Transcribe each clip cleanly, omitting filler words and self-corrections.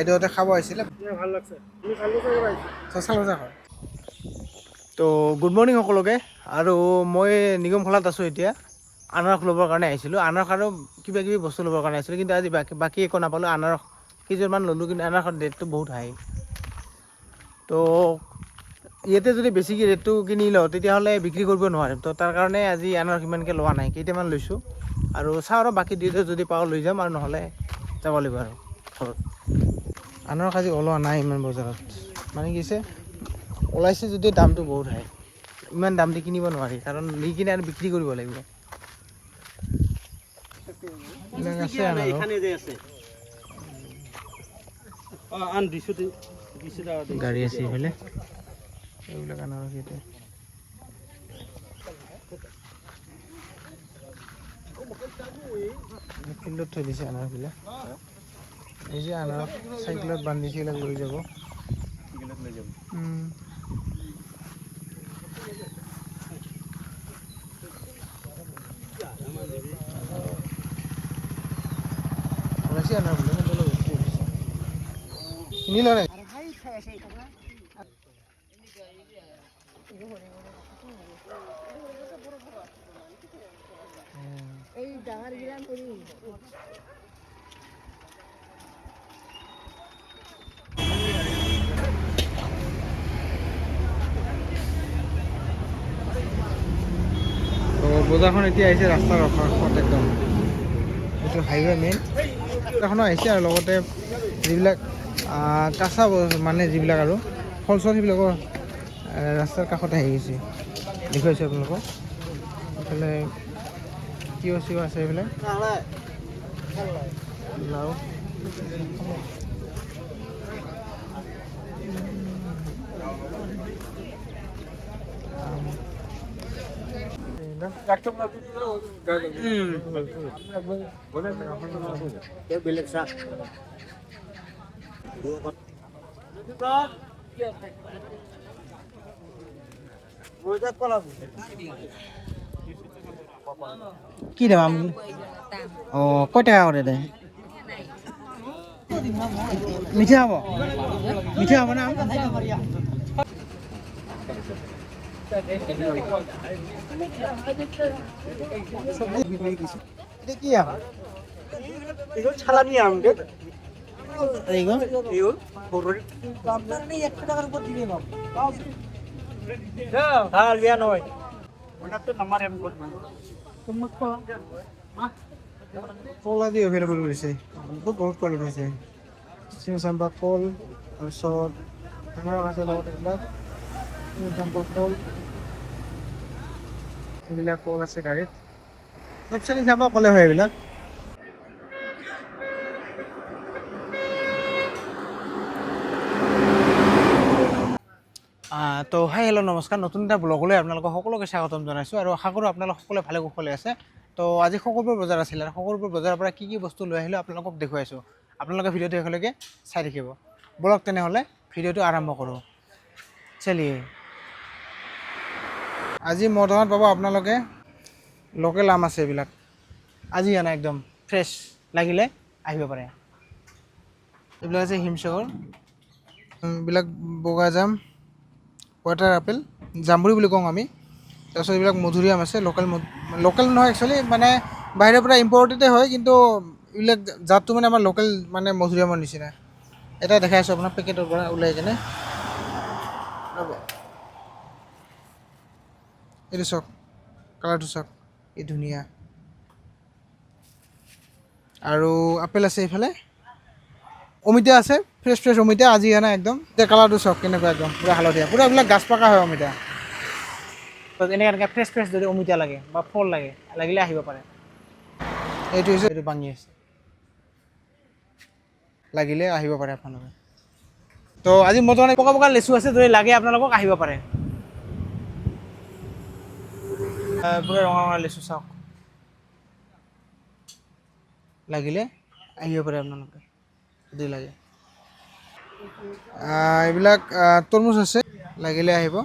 বাইদেউহঁতে খাব আহিছিলে। ভাল লাগছে তুমি চালো চাগে পাইছা চচাল বজা হয়। তো গুড মৰ্ণিং সকলোকে। আৰু মই নিগম খোলাত আছোঁ এতিয়া। আনাৰস ল'বৰ কাৰণে আহিছিলোঁ। আনাৰস আৰু কিবা কিবি বস্তু ল'বৰ কাৰণে আহিছিলোঁ, কিন্তু আজি বাকী একো নাপালোঁ। আনাৰস কেইযোৰমান ল'লোঁ, কিন্তু আনাৰসৰ ৰেটটো বহুত হাই। তো ইয়াতে যদি বেছিকৈ ৰেটটো কিনি লওঁ তেতিয়াহ'লে বিক্ৰী কৰিব নোৱাৰিম। তো তাৰ কাৰণে আজি আনাৰস ইমানকৈ লোৱা নাই, কেইটামান লৈছোঁ। আৰু চাওঁ আৰু বাকী দুইটা যদি পাওঁ লৈ যাম, আৰু নহ'লে যাব লাগিব আৰু ঘৰত। আনাৰস আজি ওলোৱা নাই ইমান বজাৰত, মানে কি হৈছে ওলাইছে যদি দামটো বহুত হাই। ইমান দাম দি কিনিব নোৱাৰি, কাৰণ নি কিনে আৰু বিক্ৰী কৰিব লাগিব। আছে আনাৰস। এখানে যে আছে আন দিছো গাড়ী আছে এইফালে, এইবিলাক আনাৰস ইয়াতে ফিল্ডত থৈ দিছে আনাৰসবিলাক। এই যে আনাৰস চাইকেলত বান্ধিছে, এইবিলাক লৈ যাব। ওলাইছে আনাৰসবিলাক, কিনি লোৱা নাই। এই ডাঙৰ গিলান কৰি তো বজাৰখন এতিয়া আহিছে ৰাস্তাৰ কাষত একদম, এইটো হাইৱে মেইন বজাৰখনো আহিছে। আৰু লগতে যিবিলাক কাঁচা মানে যিবিলাক আৰু ফল চল সেইবিলাকৰ ৰাস্তাৰ কাষতে আহি গৈছে। দেখুৱাইছোঁ আপোনালোকক এইফালে তিয়হ চিয়হ আছে, এইফালে লাও। বেলেগ চাহ কি দাম? অঁ, কয় টাকা কৰে দে? মিঠা হ'ব, মিঠা হ'ব না? এটা কি আম? এগুলো ছালানি আম রে এইগো এগুলো বড় আপনার নেই 100 টাকার উপর দিবে না হ্যাঁ লিয়া নয় ওটা তো নাম্বার এম করব কল আজি এভেইলেবল কৰিছে, বহুত কোৱালিটি আছে। চিমচাম্পা কল, তাৰপিছত আনাৰস আছে, লগত এইবিলাক চিমচাম্পা কল, এইবিলাক কল আছে গাড়ীত। চব চিমচাম্পা কলে হয় এইবিলাক। তো হাই হেল্ল' নমস্কাৰ, নতুন এটা ব্লগলৈ আপোনালোকক সকলোকে স্বাগতম জনাইছোঁ। আৰু আশা কৰোঁ আপোনালোক সকলোৱে ভালে কুশলে আছে। তো আজি শুকুৰবাৰ বজাৰ আছিলে, আৰু শুকুৰবাৰ বজাৰৰ পৰা কি বস্তু লৈ আহিলোঁ আপোনালোকক দেখুৱাইছোঁ। আপোনালোকে ভিডিঅ'টো শেষলৈকে চাই থাকিব। ব'লক তেনেহ'লে ভিডিঅ'টো আৰম্ভ কৰোঁ। চলিয়ে আজি মোৰ দোকানত পাব আপোনালোকে লোকেল আম আছে, এইবিলাক আজি আনা একদম ফ্ৰেছ, লাগিলে আহিব পাৰে। এইবিলাক আছে হিমসাগৰ, এইবিলাক বগাজাম, ৱাটাৰ আপেল, জামুৰী বুলি কওঁ আমি। তাৰপিছত এইবিলাক মধুৰিআম আছে, লোকেল নহয় একচুৱেলি, মানে বাহিৰৰ পৰা ইম্পৰ্টেডে হয়, কিন্তু এইবিলাক জাতটো মানে আমাৰ লোকেল মানে মধুৰিআমৰ নিচিনা। এটা দেখাই আছোঁ আপোনাক পেকেটৰ পৰা ওলাই কিনে। এইটো চাওক, কালাৰটো চাওক, কি ধুনীয়া। আৰু আপেল আছে এইফালে, অমিতা আছে, ফ্ৰেছ অমিতা আজি আনা একদম। এতিয়া কালাৰটো চাওক কেনেকুৱা, একদম পূৰা হালধীয়া, পূৰা এইবিলাক গাছ পকা হয় অমিতা। এনেকৈ ফ্ৰেছ যদি অমিতা লাগে বা ফল লাগিলে আহিব পাৰে। এইটো হৈছে, এইটো ভাঙি আছে, লাগিলে আহিব পাৰে আপোনালোকে। তো আজি মোৰ দোকানত পকা পকা লেচু আছে, যদি লাগে আপোনালোকক আহিব পাৰে। পূৰা ৰঙা লেচু চাওক, লাগিলে আহিব পাৰে আপোনালোকে যদি লাগে। এইবিলাক তৰমুজ আছে, লাগিলে আহিব।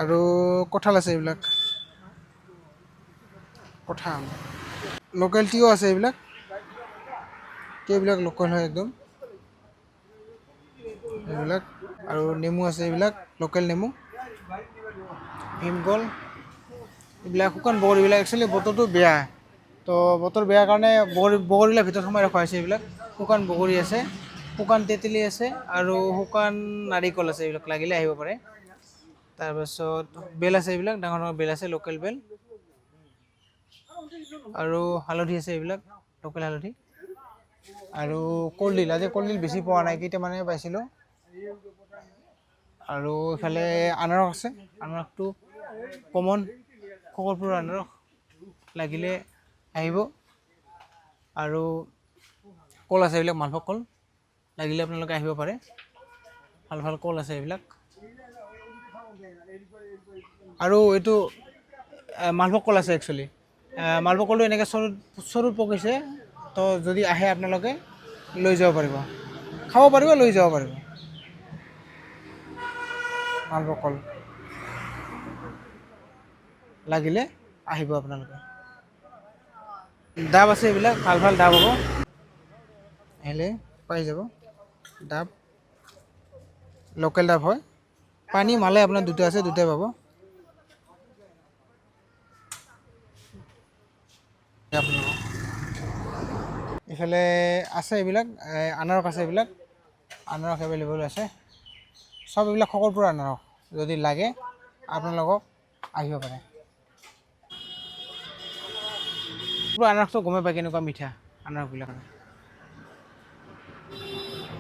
আৰু কঁঠাল আছে, এইবিলাক কঁঠাল, লোকেল টিও আছে, এইবিলাক লোকেল হয় একদম। এইবিলাক আৰু নেমু আছে, এইবিলাক লোকেল নেমু, ভীমকল, এইবিলাক শুকান বগৰীবিলাক। একচুৱেলি বতৰটো বেয়া, তো বতৰ বেয়া কাৰণে বগৰীবিলাক ভিতৰত সোমাই ৰখা হৈছে। এইবিলাক শুকান বগৰী আছে, শুকান তেঁতেলী আছে আৰু শুকান নাৰিকল আছে। এইবিলাক লাগিলে আহিব পাৰে। তাৰপাছত বেল আছে, এইবিলাক ডাঙৰ ডাঙৰ বেল আছে, লোকেল বেল আৰু হালধি আছে, এইবিলাক লোকেল হালধি আৰু কলডিল। আজি কলডিল বেছি পোৱা নাই, কেইটামানে পাইছিলোঁ। আৰু ইফালে আনাৰস আছে, আনাৰসটো কমন খকৰপুৰ আনাৰস, লাগিলে আহিব। আৰু কল আছে, এইবিলাক মালভোগ কল, লাগিলে আপোনালোকে আহিব পাৰে। ভাল ভাল কল আছে এইবিলাক। আৰু এইটো মালভোগ কল আছে একচুৱেলি। মালভোগ কলটো এনেকৈ চৰুত পকিছে, তো যদি আহে আপোনালোকে লৈ যাব পাৰিব, খাব পাৰিব, লৈ যাব পাৰিব। মালভোগ কল লাগিলে আহিব আপোনালোকে। ডাব আছে, এইবিলাক ভাল ভাল ডাব হ'ব, আহিলে পাই যাব। ডাব লোকেল ডাব হয়, পানী মালে আপোনাৰ দুটা আছে, দুটাই পাব আপোনালোকক। ইফালে আছে এইবিলাক আনাৰস আছে, এইবিলাক আনাৰস এভেইলেবল আছে। চব এইবিলাক খকৰপুৰ আনাৰস, যদি লাগে আপোনালোকক আহিব পাৰে। আনাৰসটো গমেই পায় কেনেকুৱা মিঠা আনাৰসবিলাক।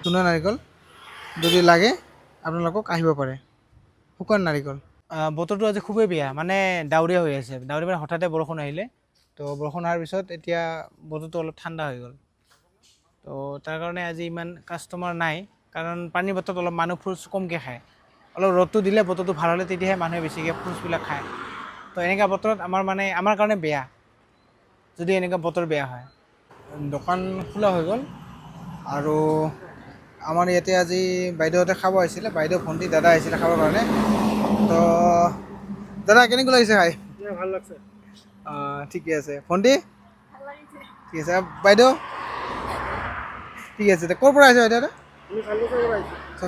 চুনা নাৰিকল, যদি লাগে আপোনালোকক আহিব পাৰে। শুকান নাৰিকল। বতৰটো আজি খুবেই বেয়া, মানে ডাৱৰীয়া হৈ আছে। ডাৱৰীয়া মানে হঠাতে বৰষুণ আহিলে, তো বৰষুণ অহাৰ পিছত এতিয়া বতৰটো অলপ ঠাণ্ডা হৈ গ'ল। তো তাৰ কাৰণে আজি ইমান কাষ্টমাৰ নাই, কাৰণ পানীৰ বতৰত অলপ মানুহ ফ্ৰুটছ কমকৈ খায়। অলপ ৰ'দটো দিলে, বতৰটো ভাল হ'লে, তেতিয়াহে মানুহে বেছিকৈ ফ্ৰুটছবিলাক খায়। তো এনেকুৱা বতৰত আমাৰ কাৰণে বেয়া, যদি এনেকুৱা বতৰ বেয়া হয়। দোকান খোলা হৈ গ'ল। আৰু আমাৰ ইয়াতে আজি বাইদেউহঁতে খাব আহিছিলে, বাইদেউ, ভণ্টি, দাদা আহিছিলে খাবৰ কাৰণে। তো দাদা কেনেকুৱা লাগিছে খাই? ভাল লাগছে। ঠিকে আছে। ভণ্টি ঠিক আছে, বাইদেউ ঠিক আছে। ক'ৰ পৰা আহিছে বাইদেউ?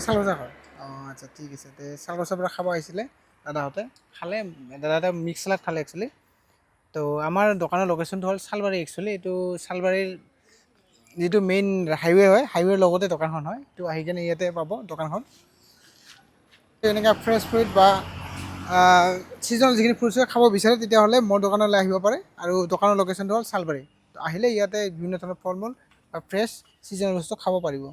শালগছাৰ হয়। আচ্ছা ঠিক আছে। শালগছাৰ পৰা খাব আহিছিলে দাদাহঁতে, খালে। দাদাহঁতে মিক্স চালাড খালে একচুৱেলি। তো আমাৰ দোকানৰ লোকেশ্যনটো হ'ল চালবাৰী। একচুৱেলি এইটো চালবাৰীৰ যিটো মেইন হাইৱে হয়, হাইৱেৰ লগতে দোকানখন হয়। তো আহি কিনে ইয়াতে পাব দোকানখন। এনেকুৱা ফ্ৰেছ ফ্ৰুইট বা ছিজনেল যিখিনি ফ্ৰুটছ খাব বিচাৰে, তেতিয়াহ'লে মোৰ দোকানলৈ আহিব পাৰে। আৰু দোকানৰ লোকেশ্যনটো হ'ল চালবাৰী। তো আহিলে ইয়াতে বিভিন্ন ধৰণৰ ফল মূল বা ফ্ৰেছ ছিজনেল বস্তু খাব পাৰিব।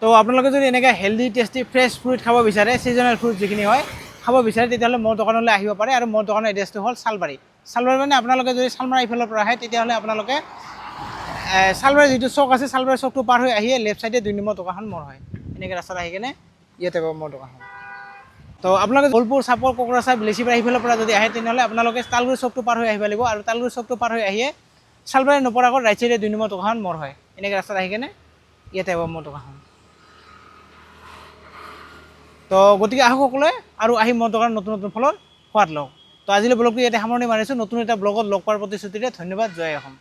তো আপোনালোকে যদি এনেকৈ হেল্ডি টেষ্টি ফ্ৰেছ ফ্ৰুইট খাব বিচাৰে, ছিজনেল ফ্ৰুইট যিখিনি হয় খাব বিচাৰে, তেতিয়াহ'লে মোৰ দোকানলৈ আহিব পাৰে। আৰু মোৰ দোকানৰ এড্ৰেছটো হ'ল চালবাৰী। চালবাৰী মানে আপোনালোকে যদি চালমাৰা এইফালৰ পৰা আহে, তেতিয়াহ'লে আপোনালোকে চালবাৰী যিটো চক আছে, চালবাৰী চকটো পাৰ হৈ আহিয়ে লেফ্ট ছাইডে 2 নম্বৰ দোকানখন মোৰ হয়। এনেকৈ ৰাস্তাত আহি কিনে ইয়াতে পাব মোৰ দোকানখন। তো আপোনালোকে বোলপুৰ, চাপৰ, কোকৰাঝাৰ, বিলেচিপাৰা এইফালৰ পৰা যদি আহে, তেনেহ'লে আপোনালোকে তালগুৰি চকটো পাৰ হৈ আহিব লাগিব। আৰু তালগুৰি চকটো পাৰ হৈ আহিয়ে চালবাৰী নোপোৱাৰ আগত ৰাইট ছাইডে 2 নম্বৰ দোকানখন মোৰ হয়। এনেকৈ ৰাস্তাত আহি কিনে ইয়াতে পাব মোৰ দোকানখন। তো গতিকে আহক সকলোৱে, আৰু আহি মোৰ দোকানত নতুন নতুন ফলৰ সোৱাদ লওক। তো আজিলৈ ব্লগটো ইয়াতে সামৰণি মাৰিছোঁ। নতুন এটা ব্লগত লগ পোৱাৰ প্ৰতিশ্ৰুতিৰে ধন্যবাদ। জয় অসম।